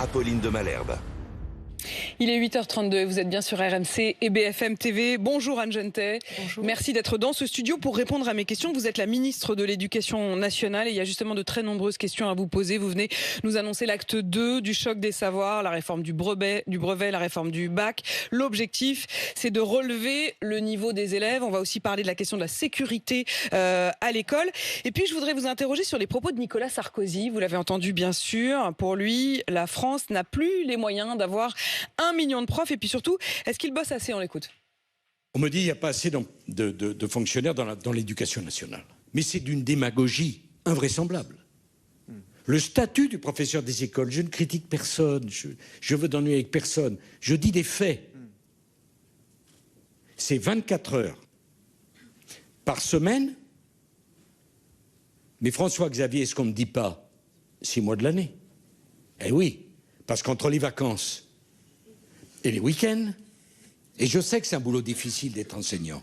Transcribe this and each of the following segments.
Apolline de Malherbe. Il est 8h32 et vous êtes bien sur RMC et BFM TV. Bonjour Anne Genetet. Bonjour. Merci d'être dans ce studio pour répondre à mes questions. Vous êtes la ministre de l'Éducation nationale et il y a justement de très nombreuses questions à vous poser. Vous venez nous annoncer l'acte 2 du choc des savoirs, la réforme du brevet, la réforme du bac. L'objectif, c'est de relever le niveau des élèves. On va aussi parler de la question de la sécurité à l'école. Et puis, je voudrais vous interroger sur les propos de Nicolas Sarkozy. Vous l'avez entendu, bien sûr. Pour lui, la France n'a plus les moyens d'avoir 1 million de profs. Et puis surtout, est-ce qu'il bosse assez? On l'écoute. On me dit qu'il n'y a pas assez de fonctionnaires dans l'éducation nationale. Mais c'est d'une démagogie invraisemblable. Le statut du professeur des écoles, je ne critique personne, je veux d'ennuyer avec personne, je dis des faits. C'est 24 heures par semaine. Mais François-Xavier, ce qu'on ne me dit pas, 6 mois de l'année. Eh oui, parce qu'entre les vacances et les week-ends, et je sais que c'est un boulot difficile d'être enseignant,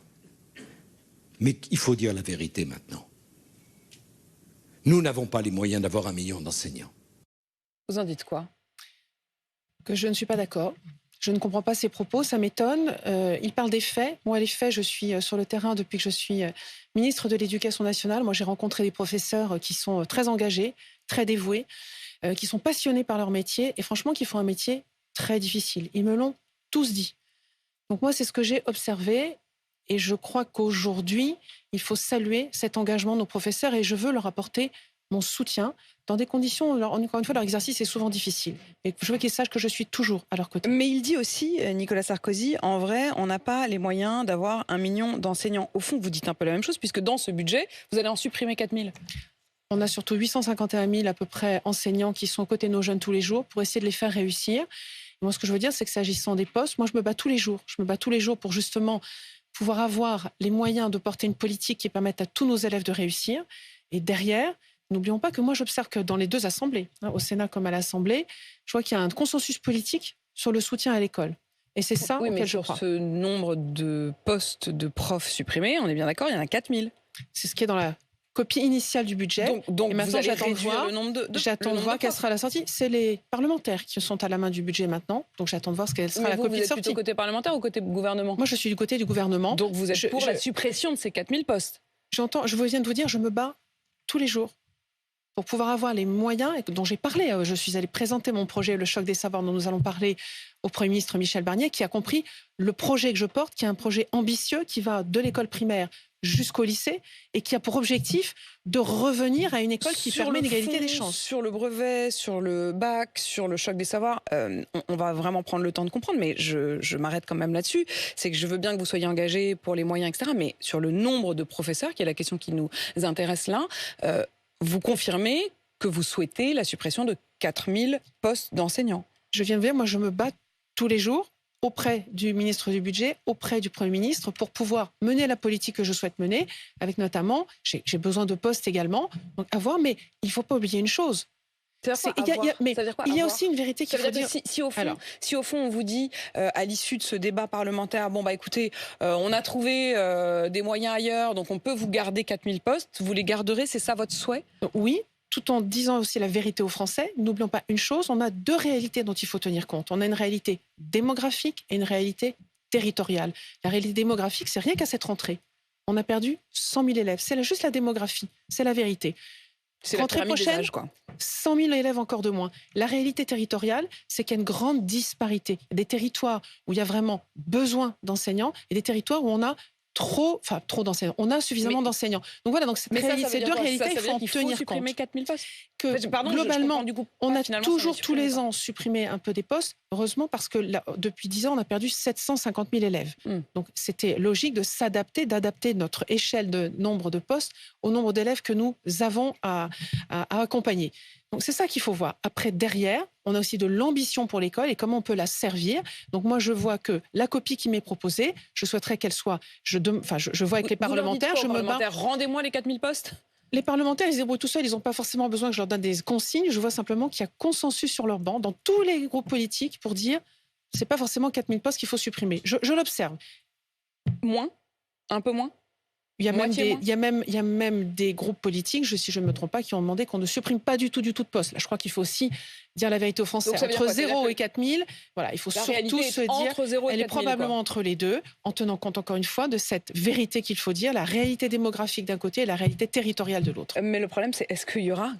mais il faut dire la vérité maintenant. Nous n'avons pas les moyens d'avoir 1 million d'enseignants. Vous en dites quoi? Que je ne suis pas d'accord. Je ne comprends pas ses propos, ça m'étonne. Il parle des faits. Moi, les faits, je suis sur le terrain depuis que je suis ministre de l'Éducation nationale. Moi, j'ai rencontré des professeurs qui sont très engagés, très dévoués, qui sont passionnés par leur métier et franchement, qui font un métier très difficile. Ils me l'ont tous dit. Donc moi, c'est ce que j'ai observé et je crois qu'aujourd'hui, il faut saluer cet engagement de nos professeurs et je veux leur apporter mon soutien dans des conditions, encore une fois, leur exercice est souvent difficile. Et je veux qu'ils sachent que je suis toujours à leur côté. Mais il dit aussi, Nicolas Sarkozy, en vrai, on n'a pas les moyens d'avoir 1 million d'enseignants. Au fond, vous dites un peu la même chose, puisque dans ce budget, vous allez en supprimer 4 000. On a surtout 851 000 à peu près enseignants qui sont aux côtés de nos jeunes tous les jours pour essayer de les faire réussir. Et moi, ce que je veux dire, c'est que s'agissant des postes, moi, je me bats tous les jours. Je me bats tous les jours pour justement pouvoir avoir les moyens de porter une politique qui permette à tous nos élèves de réussir. Et derrière, n'oublions pas que moi, j'observe que dans les deux assemblées, au Sénat comme à l'Assemblée, je vois qu'il y a un consensus politique sur le soutien à l'école. Et c'est ça auquel je crois. Sur ce nombre de postes de profs supprimés, on est bien d'accord, il y en a 4 000. C'est ce qui est dans la copie initiale du budget. Donc et maintenant, vous allez réduire le nombre de j'attends de voir quelle sera la sortie. C'est les parlementaires qui sont à la main du budget maintenant. Donc j'attends de voir ce qu'elle sera la copie de sortie. Vous êtes plutôt côté parlementaire ou côté gouvernement? Moi, je suis du côté du gouvernement. Donc vous êtes pour la suppression de ces 4 000 postes? Je viens de vous dire, je me bats tous les jours pour pouvoir avoir les moyens dont j'ai parlé. Je suis allée présenter mon projet, le choc des savoirs, dont nous allons parler au Premier ministre Michel Barnier, qui a compris le projet que je porte, qui est un projet ambitieux, qui va de l'école primaire jusqu'au lycée et qui a pour objectif de revenir à une école qui permet l'égalité des chances. Sur le brevet, sur le bac, sur le choc des savoirs, on va vraiment prendre le temps de comprendre, mais je m'arrête quand même là-dessus. C'est que je veux bien que vous soyez engagés pour les moyens, etc. Mais sur le nombre de professeurs, qui est la question qui nous intéresse là, vous confirmez que vous souhaitez la suppression de 4 000 postes d'enseignants? Je viens de dire, moi je me bats tous les jours auprès du ministre du Budget, auprès du Premier ministre, pour pouvoir mener la politique que je souhaite mener, avec notamment, j'ai besoin de postes également, donc à voir, mais il ne faut pas oublier une chose. Il y a aussi une vérité qu'il faut dire. Si au fond on vous dit à l'issue de ce débat parlementaire, bon bah écoutez, on a trouvé des moyens ailleurs, donc on peut vous garder 4 000 postes, vous les garderez, c'est ça votre souhait? Oui, tout en disant aussi la vérité aux Français. N'oublions pas une chose, on a 2 réalités dont il faut tenir compte. On a une réalité démographique et une réalité territoriale. La réalité démographique, c'est rien qu'à cette rentrée. On a perdu 100 000 élèves. C'est juste la démographie, c'est la vérité. C'est la pyramide des âges, quoi. 100 000 élèves encore de moins. La réalité territoriale, c'est qu'il y a une grande disparité. Des territoires où il y a vraiment besoin d'enseignants et des territoires où on a trop d'enseignants. On a suffisamment d'enseignants. Donc voilà, donc ces 2 réalités, il faut en tenir compte. 4 000 postes. Globalement, on a toujours tous les ans supprimé un peu des postes, heureusement, parce que depuis 10 ans, on a perdu 750 000 élèves. Donc c'était logique de s'adapter, d'adapter notre échelle de nombre de postes au nombre d'élèves que nous avons à accompagner. Donc c'est ça qu'il faut voir. Après, derrière, on a aussi de l'ambition pour l'école et comment on peut la servir. Donc moi, je vois que la copie qui m'est proposée, je souhaiterais qu'elle soit... Je vois avec les parlementaires... Rendez-moi les 4 000 postes. Les parlementaires, ils se débrouillent tout seuls, ils n'ont pas forcément besoin que je leur donne des consignes. Je vois simplement qu'il y a consensus sur leur banc, dans tous les groupes politiques, pour dire que ce n'est pas forcément 4 000 postes qu'il faut supprimer. Je l'observe. Moins? Un peu moins? Il y a Moitié moins. il y a même des groupes politiques, si je ne me trompe pas, qui ont demandé qu'on ne supprime pas du tout de poste. Là, je crois qu'il faut aussi dire la vérité aux Français. Donc, ça veut dire entre quoi? 0 et 4 000, voilà, il faut La surtout réalité se est dire, entre 0 et elle est 4 000, probablement quoi. entre les deux, en tenant compte encore une fois de cette vérité qu'il faut dire, la réalité démographique d'un côté et la réalité territoriale de l'autre. Mais le problème, c'est est-ce qu'il y aura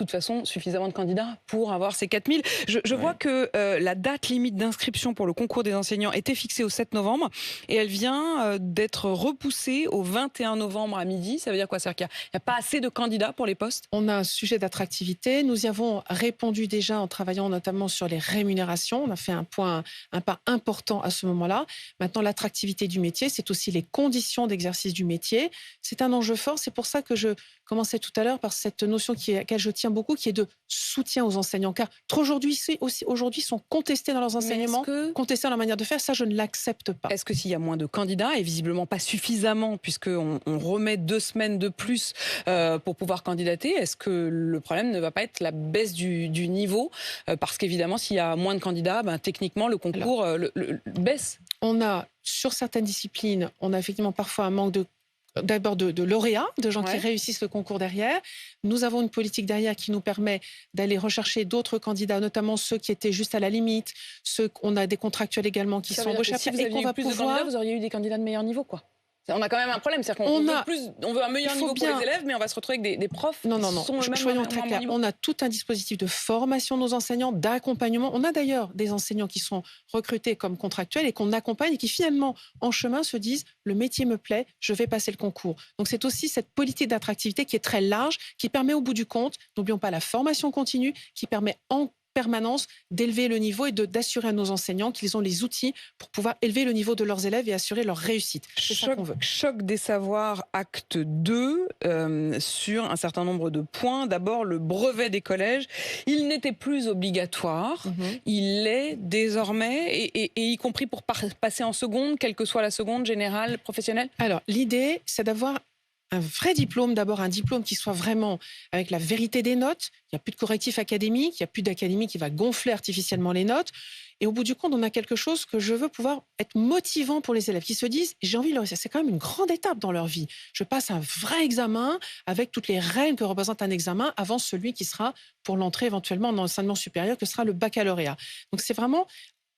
de toute façon suffisamment de candidats pour avoir ces 4000. Je vois que la date limite d'inscription pour le concours des enseignants était fixée au 7 novembre et elle vient d'être repoussée au 21 novembre à midi. Ça veut dire quoi? C'est-à-dire qu'il n'y a pas assez de candidats pour les postes? On a un sujet d'attractivité. Nous y avons répondu déjà en travaillant notamment sur les rémunérations. On a fait un pas important à ce moment-là. Maintenant, l'attractivité du métier, c'est aussi les conditions d'exercice du métier. C'est un enjeu fort. C'est pour ça que je commençais tout à l'heure par cette notion à laquelle je tiens beaucoup, qui est de soutien aux enseignants. Car trop aujourd'hui sont contestés dans leurs enseignements, contestés dans leur manière de faire. Ça, je ne l'accepte pas. Est-ce que s'il y a moins de candidats, et visiblement pas suffisamment, puisqu'on remet 2 semaines de plus pour pouvoir candidater, est-ce que le problème ne va pas être la baisse du niveau? Parce qu'évidemment, s'il y a moins de candidats, techniquement, le concours baisse. On a, sur certaines disciplines, on a effectivement parfois un manque d'abord de lauréats, de gens qui réussissent le concours derrière. Nous avons une politique derrière qui nous permet d'aller rechercher d'autres candidats, notamment ceux qui étaient juste à la limite, on a des contractuels également qui sont embauchés. Si vous aviez eu plus de candidats, vous auriez eu des candidats de meilleur niveau, quoi. On a quand même un problème, c'est-à-dire qu'on veut un meilleur niveau pour les élèves, mais on va se retrouver avec des profs non, qui sont eux-mêmes soyons très clairs. On a tout un dispositif de formation de nos enseignants, d'accompagnement. On a d'ailleurs des enseignants qui sont recrutés comme contractuels et qu'on accompagne et qui finalement, en chemin, se disent « le métier me plaît, je vais passer le concours ». Donc c'est aussi cette politique d'attractivité qui est très large, qui permet au bout du compte, n'oublions pas la formation continue, qui permet en permanence d'élever le niveau et d'assurer à nos enseignants qu'ils ont les outils pour pouvoir élever le niveau de leurs élèves et assurer leur réussite. C'est ça qu'on veut. Choc des savoirs, acte 2, sur un certain nombre de points. D'abord, le brevet des collèges. Il n'était plus obligatoire. Il l'est désormais, et y compris pour passer en seconde, quelle que soit la seconde, générale, professionnelle. Alors, l'idée, c'est d'avoir un vrai diplôme, d'abord un diplôme qui soit vraiment avec la vérité des notes. Il n'y a plus de correctif académique, il n'y a plus d'académie qui va gonfler artificiellement les notes. Et au bout du compte, on a quelque chose que je veux pouvoir être motivant pour les élèves qui se disent « j'ai envie de le réussir ». C'est quand même une grande étape dans leur vie. Je passe un vrai examen avec toutes les règles que représente un examen avant celui qui sera pour l'entrée éventuellement dans l'enseignement supérieur, que sera le baccalauréat. Donc c'est vraiment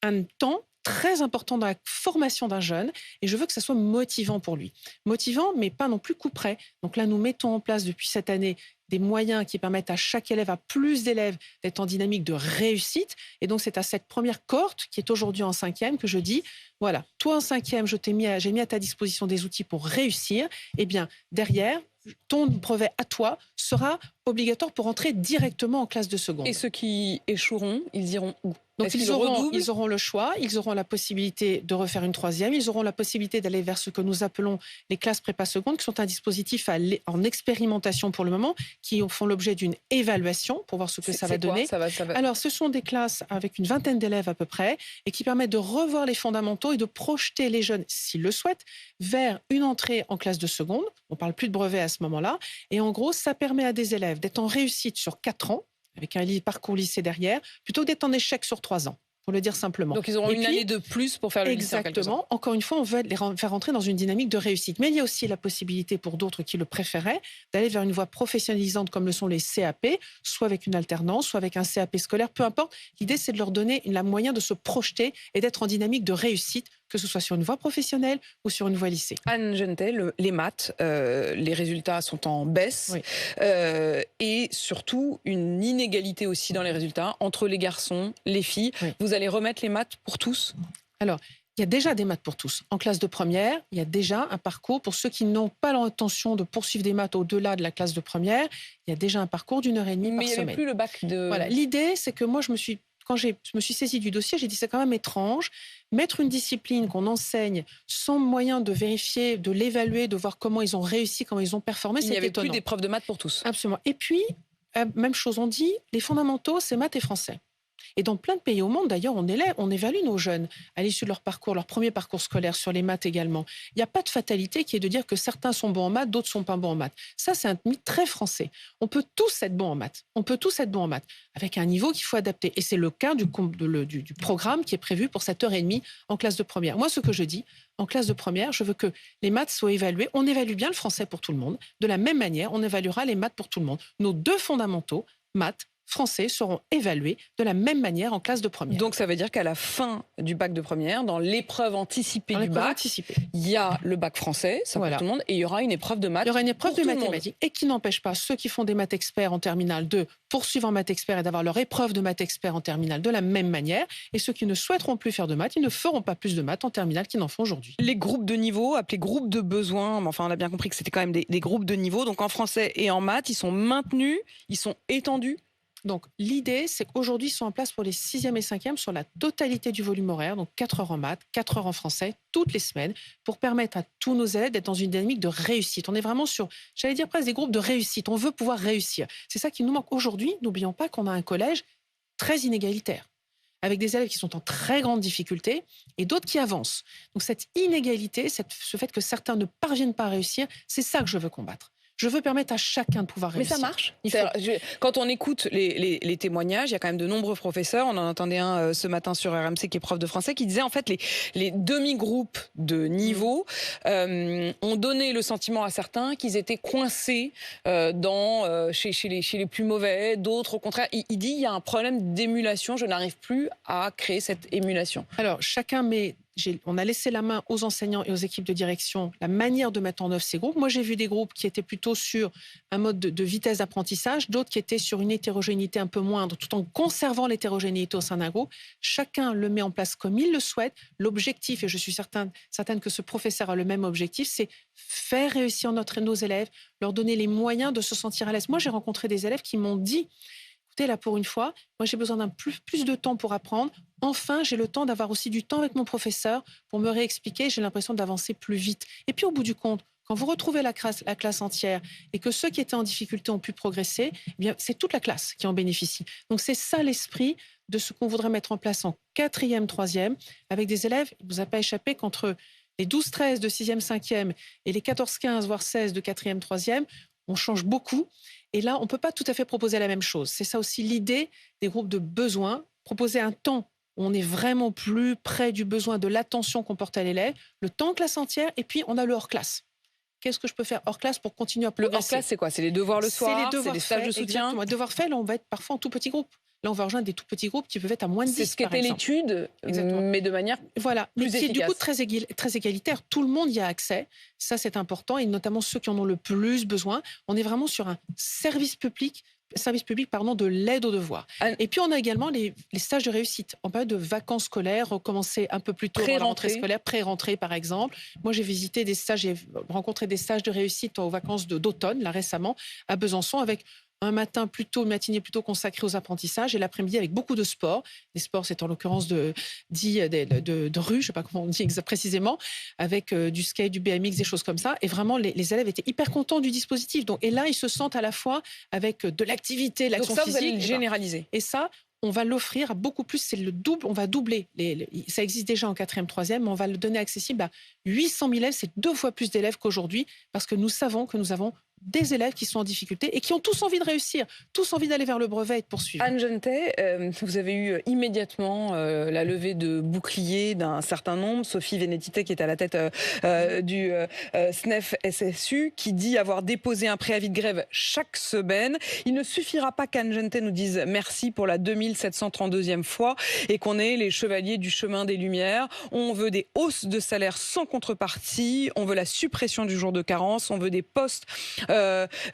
un temps très important dans la formation d'un jeune et je veux que ça soit motivant pour lui. Motivant, mais pas non plus couperet. Donc là, nous mettons en place depuis cette année des moyens qui permettent à chaque élève, à plus d'élèves, d'être en dynamique de réussite. Et donc, c'est à cette première cohorte qui est aujourd'hui en 5e que je dis, voilà, toi en 5e, j'ai mis à ta disposition des outils pour réussir. Eh bien, derrière, ton brevet à toi sera obligatoire pour entrer directement en classe de seconde. Et ceux qui échoueront, ils iront où? Donc ils auront le choix, ils auront la possibilité de refaire une 3e, ils auront la possibilité d'aller vers ce que nous appelons les classes prépa secondes, qui sont un dispositif en expérimentation pour le moment, qui font l'objet d'une évaluation pour voir ce que ça va donner. Alors ce sont des classes avec une vingtaine d'élèves à peu près et qui permettent de revoir les fondamentaux et de projeter les jeunes, s'ils le souhaitent, vers une entrée en classe de seconde. On ne parle plus de brevet à ce moment-là. Et en gros, ça permet à des élèves d'être en réussite sur 4 ans, avec un parcours lycée derrière, plutôt que d'être en échec sur 3 ans, pour le dire simplement. Donc ils auront une année de plus pour faire le lycée. Exactement. Encore une fois, on veut les faire entrer dans une dynamique de réussite. Mais il y a aussi la possibilité pour d'autres qui le préféraient d'aller vers une voie professionnalisante comme le sont les CAP, soit avec une alternance, soit avec un CAP scolaire, peu importe. L'idée, c'est de leur donner la moyen de se projeter et d'être en dynamique de réussite, que ce soit sur une voie professionnelle ou sur une voie lycée. Anne Genetet, les maths, les résultats sont en baisse, et surtout une inégalité aussi dans les résultats entre les garçons, les filles. Vous allez remettre les maths pour tous? Alors, il y a déjà des maths pour tous. En classe de première, il y a déjà un parcours pour ceux qui n'ont pas l'intention de poursuivre des maths au-delà de la classe de première. Il y a déjà un parcours d'1h30 par semaine. Mais il n'y avait plus le bac de... Voilà. L'idée, c'est que moi, quand je me suis saisie du dossier, j'ai dit c'est quand même étrange. Mettre une discipline qu'on enseigne sans moyen de vérifier, de l'évaluer, de voir comment ils ont réussi, comment ils ont performé, c'est étonnant. Il n'y avait plus d'épreuves de maths pour tous. Absolument. Et puis, même chose, on dit, les fondamentaux, c'est maths et français. Et dans plein de pays au monde, d'ailleurs, on évalue nos jeunes à l'issue de leur parcours, leur premier parcours scolaire, sur les maths également. Il n'y a pas de fatalité qui est de dire que certains sont bons en maths, d'autres sont pas bons en maths. Ça, c'est un mythe très français. On peut tous être bons en maths. On peut tous être bons en maths, avec un niveau qu'il faut adapter. Et c'est le cas du programme qui est prévu pour cette heure et demie en classe de première. Moi, ce que je dis, en classe de première, je veux que les maths soient évaluées. On évalue bien le français pour tout le monde. De la même manière, on évaluera les maths pour tout le monde. Nos deux fondamentaux, maths, français, seront évalués de la même manière en classe de première. Donc ça veut dire qu'à la fin du bac de première, dans l'épreuve anticipée du bac, il y a le bac français, ça pour tout le monde, et il y aura une épreuve de maths. Il y aura une épreuve de mathématiques, et qui n'empêche pas ceux qui font des maths experts en terminale de poursuivre en maths expert et d'avoir leur épreuve de maths expert en terminale de la même manière, et ceux qui ne souhaiteront plus faire de maths, ils ne feront pas plus de maths en terminale qu'ils n'en font aujourd'hui. Les groupes de niveau, appelés groupes de besoins, enfin on a bien compris que c'était quand même des groupes de niveau, donc en français et en maths, ils sont maintenus, ils sont étendus. Donc, l'idée, c'est qu'aujourd'hui, ils sont en place pour les 6e et 5e sur la totalité du volume horaire, donc 4 heures en maths, 4 heures en français, toutes les semaines, pour permettre à tous nos élèves d'être dans une dynamique de réussite. On est vraiment sur, j'allais dire presque des groupes de réussite. On veut pouvoir réussir. C'est ça qui nous manque aujourd'hui. N'oublions pas qu'on a un collège très inégalitaire, avec des élèves qui sont en très grande difficulté et d'autres qui avancent. Donc, cette inégalité, ce fait que certains ne parviennent pas à réussir, c'est ça que je veux combattre. Je veux permettre à chacun de pouvoir réussir. Mais ça marche. Quand on écoute les témoignages, il y a quand même de nombreux professeurs. On en entendait un ce matin sur RMC qui est prof de français, qui disait en fait les demi-groupes de niveau ont donné le sentiment à certains qu'ils étaient coincés chez les plus mauvais. D'autres, au contraire, il dit il y a un problème d'émulation. Je n'arrive plus à créer cette émulation. Alors, on a laissé la main aux enseignants et aux équipes de direction la manière de mettre en œuvre ces groupes. Moi, j'ai vu des groupes qui étaient plutôt sur un mode de vitesse d'apprentissage, d'autres qui étaient sur une hétérogénéité un peu moindre, tout en conservant l'hétérogénéité au sein d'un groupe. Chacun le met en place comme il le souhaite. L'objectif, et je suis certaine que ce professeur a le même objectif, c'est faire réussir nos élèves, leur donner les moyens de se sentir à l'aise. Moi, j'ai rencontré des élèves qui m'ont dit: écoutez, là, pour une fois, moi, j'ai besoin d'un plus de temps pour apprendre. Enfin, j'ai le temps d'avoir aussi du temps avec mon professeur pour me réexpliquer. J'ai l'impression d'avancer plus vite. Et puis, au bout du compte, quand vous retrouvez la classe entière et que ceux qui étaient en difficulté ont pu progresser, eh bien, c'est toute la classe qui en bénéficie. Donc, c'est ça l'esprit de ce qu'on voudrait mettre en place en 4e, 3e, avec des élèves. Il ne vous a pas échappé qu'entre les 12-13 de 6e, 5e et les 14-15, voire 16 de 4e, 3e, on change beaucoup. Et là, on ne peut pas tout à fait proposer la même chose. C'est ça aussi l'idée des groupes de besoins, proposer un temps où on est vraiment plus près du besoin, de l'attention qu'on porte à l'élève, le temps classe entière, et puis on a le hors-classe. Qu'est-ce que je peux faire hors classe pour continuer à progresser? Le hors-classe, c'est quoi? C'est les devoirs le soir, c'est les stages de soutien? Exactement. Devoirs faits, là, on va être parfois en tout petit groupe. Là, on va rejoindre des tout petits groupes qui peuvent être à moins de 10, c'est ce qu'était l'étude, mais de manière plus efficace. Du coup très égalitaire. Tout le monde y a accès. Ça, c'est important, et notamment ceux qui en ont le plus besoin. On est vraiment sur un service public de l'aide aux devoirs. Et puis, on a également les stages de réussite. En période de vacances scolaires, recommencer un peu plus tôt dans la rentrée scolaire, pré-rentrée par exemple. Moi, j'ai visité des stages, j'ai rencontré des stages de réussite aux vacances d'automne, là récemment, à Besançon, avec un matinée plutôt consacrée aux apprentissages, et l'après-midi avec beaucoup de sport. Les sports, c'est en l'occurrence de rue, je ne sais pas comment on dit précisément, avec du skate, du BMX, des choses comme ça. Et vraiment, les élèves étaient hyper contents du dispositif. Donc, et là, ils se sentent à la fois avec de l'activité, l'action physique. Donc ça, vous allez le généraliser. Et ça, on va l'offrir à beaucoup plus. C'est le double. On va doubler. Ça existe déjà en 4e, 3e, mais on va le donner accessible à 800 000 élèves. C'est 2 fois plus d'élèves qu'aujourd'hui, parce que nous savons que nous avons des élèves qui sont en difficulté et qui ont tous envie de réussir, tous envie d'aller vers le brevet et de poursuivre. Anne Genetet, vous avez eu immédiatement la levée de bouclier d'un certain nombre. Sophie Vénétité, qui est à la tête du SNEF-SSU, qui dit avoir déposé un préavis de grève chaque semaine. Il ne suffira pas qu'Anne Genetet nous dise merci pour la 2732e fois et qu'on ait les chevaliers du chemin des Lumières. On veut des hausses de salaire sans contrepartie, on veut la suppression du jour de carence, on veut des postes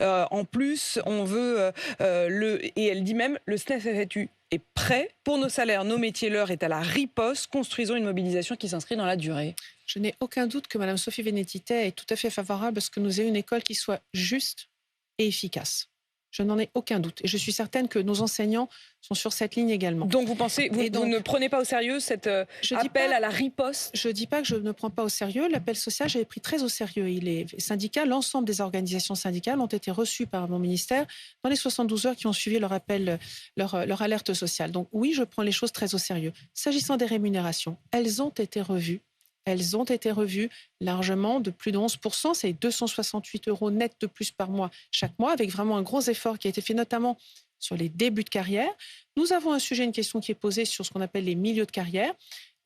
en plus, on veut et elle dit même le SNEF-FSU est prêt pour nos salaires, nos métiers, l'heure est à la riposte. Construisons une mobilisation qui s'inscrit dans la durée. Je n'ai aucun doute que Mme Sophie Vénétité est tout à fait favorable à ce que nous ayons une école qui soit juste et efficace. Je n'en ai aucun doute. Et je suis certaine que nos enseignants sont sur cette ligne également. Donc vous pensez, vous ne prenez pas au sérieux cet appel à la riposte? Je ne dis pas que je ne prends pas au sérieux. L'appel social, j'avais pris très au sérieux. Les syndicats, l'ensemble des organisations syndicales ont été reçus par mon ministère dans les 72 heures qui ont suivi leur appel, leur alerte sociale. Donc oui, je prends les choses très au sérieux. S'agissant des rémunérations, elles ont été revues. Elles ont été revues largement de plus de 11%. C'est 268 € net de plus par mois chaque mois, avec vraiment un gros effort qui a été fait notamment sur les débuts de carrière. Nous avons un sujet, une question qui est posée sur ce qu'on appelle les milieux de carrière.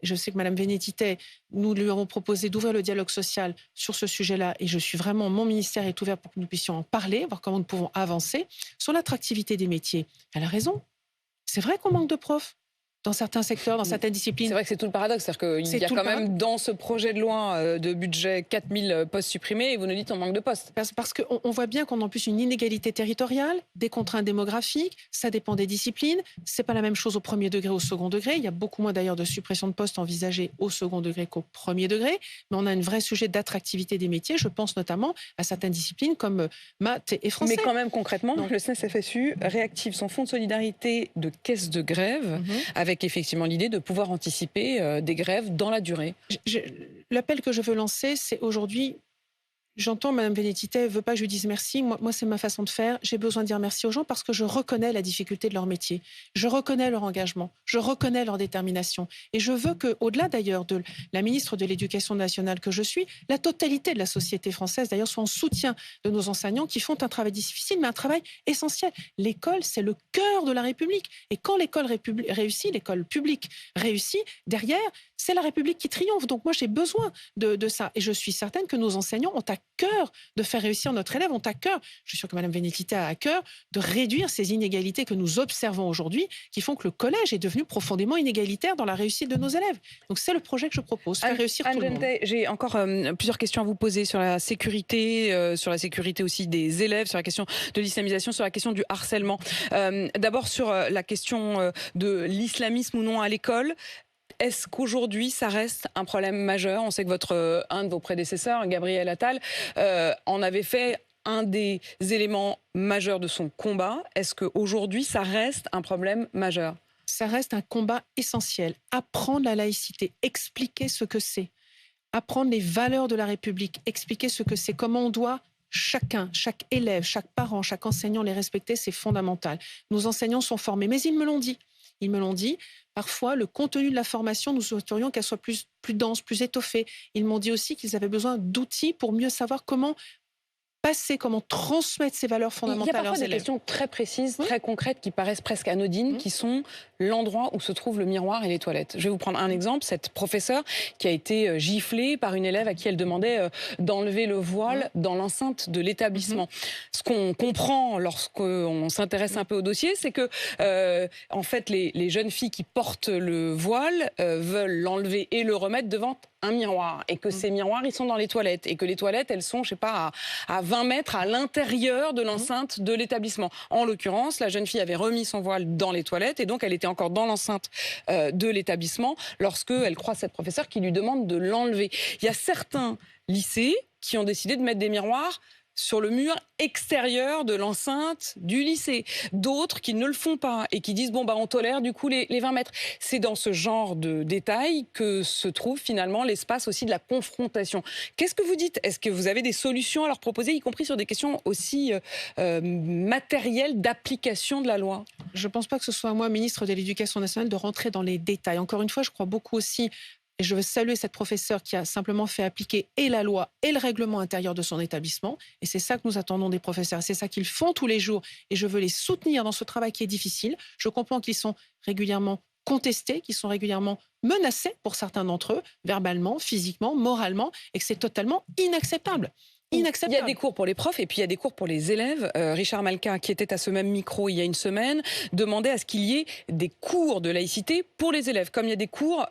Je sais que Mme Vénétité, nous lui avons proposé d'ouvrir le dialogue social sur ce sujet-là et mon ministère est ouvert pour que nous puissions en parler, voir comment nous pouvons avancer. Sur l'attractivité des métiers, elle a raison. C'est vrai qu'on manque de profs. Dans certains secteurs, dans certaines disciplines. C'est vrai que c'est tout le paradoxe. C'est-à-dire qu'il y a quand même dans ce projet de loi de budget 4000 postes supprimés et vous nous dites qu'on manque de postes. Parce qu'on voit bien qu'on a en plus une inégalité territoriale, des contraintes démographiques, ça dépend des disciplines. C'est pas la même chose au premier degré, au second degré. Il y a beaucoup moins d'ailleurs de suppression de postes envisagées au second degré qu'au premier degré. Mais on a un vrai sujet d'attractivité des métiers. Je pense notamment à certaines disciplines comme maths et français. Mais quand même concrètement, le SNES-FSU réactive son fonds de solidarité de caisse de grève avec effectivement l'idée de pouvoir anticiper des grèves dans la durée. L'appel que je veux lancer, c'est aujourd'hui... J'entends Mme Vénétité, elle ne veut pas que je lui dise merci. Moi, c'est ma façon de faire. J'ai besoin de dire merci aux gens parce que je reconnais la difficulté de leur métier. Je reconnais leur engagement. Je reconnais leur détermination. Et je veux qu'au-delà d'ailleurs de la ministre de l'Éducation nationale que je suis, la totalité de la société française d'ailleurs soit en soutien de nos enseignants qui font un travail difficile, mais un travail essentiel. L'école, c'est le cœur de la République. Et quand l'école réussit, l'école publique réussit, derrière, c'est la République qui triomphe. Donc moi, j'ai besoin de ça. Et je suis certaine que nos enseignants ont à cœur de faire réussir notre élève, ont à cœur, je suis sûre que Mme Vénétité a à cœur, de réduire ces inégalités que nous observons aujourd'hui, qui font que le collège est devenu profondément inégalitaire dans la réussite de nos élèves. Donc c'est le projet que je propose, faire réussir tout le monde. J'ai encore plusieurs questions à vous poser sur la sécurité aussi des élèves, sur la question de l'islamisation, sur la question du harcèlement. D'abord sur la question de l'islamisme ou non à l'école. Est-ce qu'aujourd'hui, ça reste un problème majeur? On sait que un de vos prédécesseurs, Gabriel Attal, en avait fait un des éléments majeurs de son combat. Est-ce qu'aujourd'hui, ça reste un problème majeur? Ça reste un combat essentiel. Apprendre la laïcité, expliquer ce que c'est. Apprendre les valeurs de la République, expliquer ce que c'est, comment on doit... Chacun, chaque élève, chaque parent, chaque enseignant les respecter, c'est fondamental. Nos enseignants sont formés, mais ils me l'ont dit. Ils me l'ont dit. Parfois, le contenu de la formation, nous souhaiterions qu'elle soit plus dense, plus étoffée. Ils m'ont dit aussi qu'ils avaient besoin d'outils pour mieux savoir comment transmettre ces valeurs fondamentales à leurs élèves. Il y a parfois des questions très précises, très concrètes, qui paraissent presque anodines, qui sont l'endroit où se trouve le miroir et les toilettes. Je vais vous prendre un exemple. Cette professeure qui a été giflée par une élève à qui elle demandait d'enlever le voile dans l'enceinte de l'établissement. Ce qu'on comprend lorsqu'on s'intéresse un peu au dossier, c'est que en fait, les jeunes filles qui portent le voile veulent l'enlever et le remettre devant un miroir, et que ces miroirs, ils sont dans les toilettes, et que les toilettes, elles sont, je sais pas, à 20 mètres à l'intérieur de l'enceinte de l'établissement. En l'occurrence, la jeune fille avait remis son voile dans les toilettes, et donc elle était encore dans l'enceinte de l'établissement lorsqu'elle croise cette professeure qui lui demande de l'enlever. Il y a certains lycées qui ont décidé de mettre des miroirs sur le mur extérieur de l'enceinte du lycée. D'autres qui ne le font pas et qui disent on tolère du coup les 20 mètres. C'est dans ce genre de détails que se trouve finalement l'espace aussi de la confrontation. Qu'est-ce que vous dites? Est-ce que vous avez des solutions à leur proposer, y compris sur des questions aussi matérielles d'application de la loi? Je ne pense pas que ce soit à moi, ministre de l'Éducation nationale, de rentrer dans les détails. Encore une fois, je crois beaucoup aussi... Et je veux saluer cette professeure qui a simplement fait appliquer et la loi et le règlement intérieur de son établissement. Et c'est ça que nous attendons des professeurs. C'est ça qu'ils font tous les jours. Et je veux les soutenir dans ce travail qui est difficile. Je comprends qu'ils sont régulièrement contestés, qu'ils sont régulièrement menacés pour certains d'entre eux, verbalement, physiquement, moralement, et que c'est totalement inacceptable. Il y a des cours pour les profs et puis il y a des cours pour les élèves. Richard Malka, qui était à ce même micro il y a une semaine, demandait à ce qu'il y ait des cours de laïcité pour les élèves, comme il y a des cours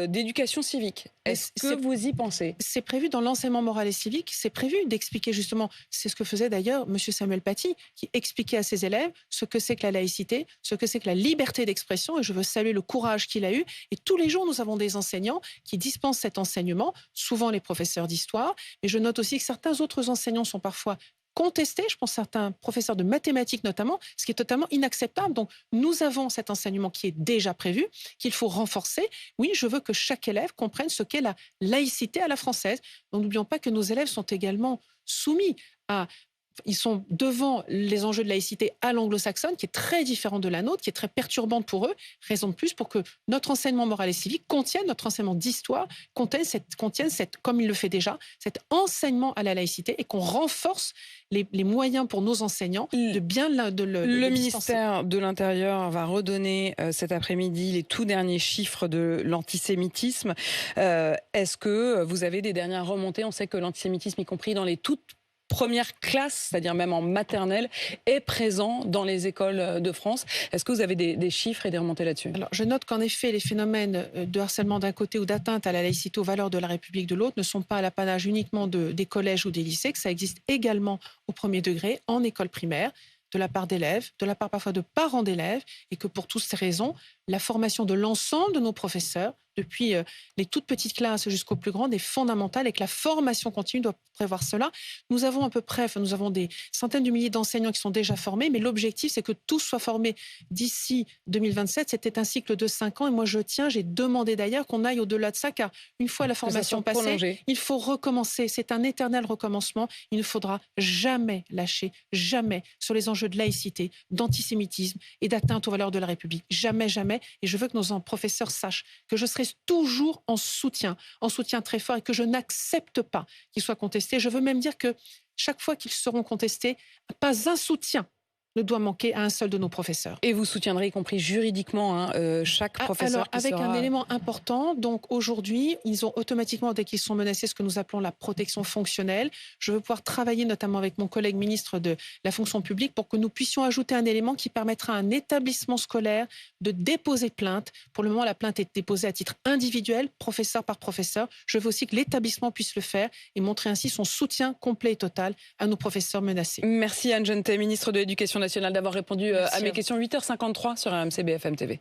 d'éducation civique. Est-ce que vous y pensez? C'est prévu dans l'enseignement moral et civique, c'est prévu d'expliquer justement, c'est ce que faisait d'ailleurs M. Samuel Paty, qui expliquait à ses élèves ce que c'est que la laïcité, ce que c'est que la liberté d'expression, et je veux saluer le courage qu'il a eu. Et tous les jours, nous avons des enseignants qui dispensent cet enseignement, souvent les professeurs d'histoire, mais je note aussi que certains autres enseignants sont parfois contester, je pense certains professeurs de mathématiques notamment, ce qui est totalement inacceptable. Donc nous avons cet enseignement qui est déjà prévu, qu'il faut renforcer. Oui, je veux que chaque élève comprenne ce qu'est la laïcité à la française. Donc n'oublions pas que nos élèves sont également soumis à... Ils sont devant les enjeux de laïcité à l'anglo-saxonne, qui est très différent de la nôtre, qui est très perturbante pour eux. Raison de plus pour que notre enseignement moral et civique contienne, notre enseignement d'histoire, contienne comme il le fait déjà, cet enseignement à la laïcité et qu'on renforce les moyens pour nos enseignants de bien le ministère de l'Intérieur va redonner cet après-midi les tout derniers chiffres de l'antisémitisme. Est-ce que vous avez des dernières remontées? On sait que l'antisémitisme, y compris dans les toutes première classe, c'est-à-dire même en maternelle, est présent dans les écoles de France. Est-ce que vous avez des chiffres et des remontées là-dessus? Alors, je note qu'en effet, les phénomènes de harcèlement d'un côté ou d'atteinte à la laïcité, aux valeurs de la République de l'autre, ne sont pas à l'apanage uniquement des collèges ou des lycées, que ça existe également au premier degré, en école primaire, de la part d'élèves, de la part parfois de parents d'élèves, et que pour toutes ces raisons, la formation de l'ensemble de nos professeurs, depuis les toutes petites classes jusqu'aux plus grandes, est fondamentale et que la formation continue doit prévoir cela. Nous avons à peu près, nous avons des centaines de milliers d'enseignants qui sont déjà formés, mais l'objectif, c'est que tous soient formés d'ici 2027. C'était un cycle de 5 ans et moi, j'ai demandé d'ailleurs qu'on aille au-delà de ça, car une fois la formation passée, il faut recommencer. C'est un éternel recommencement. Il ne faudra jamais lâcher, jamais, sur les enjeux de laïcité, d'antisémitisme et d'atteinte aux valeurs de la République. Jamais, jamais. Et je veux que nos professeurs sachent que je serai toujours en soutien très fort et que je n'accepte pas qu'ils soient contestés. Je veux même dire que chaque fois qu'ils seront contestés, pas un soutien ne doit manquer à un seul de nos professeurs. Et vous soutiendrez, y compris juridiquement, chaque professeur avec un élément important. Donc aujourd'hui, ils ont automatiquement, dès qu'ils sont menacés, ce que nous appelons la protection fonctionnelle. Je veux pouvoir travailler notamment avec mon collègue ministre de la fonction publique pour que nous puissions ajouter un élément qui permettra à un établissement scolaire de déposer plainte. Pour le moment, la plainte est déposée à titre individuel, professeur par professeur. Je veux aussi que l'établissement puisse le faire et montrer ainsi son soutien complet et total à nos professeurs menacés. Merci Anne Genetet, ministre de l'Éducation nationale, d'avoir répondu à mes questions. 8h53 sur RMC BFM TV.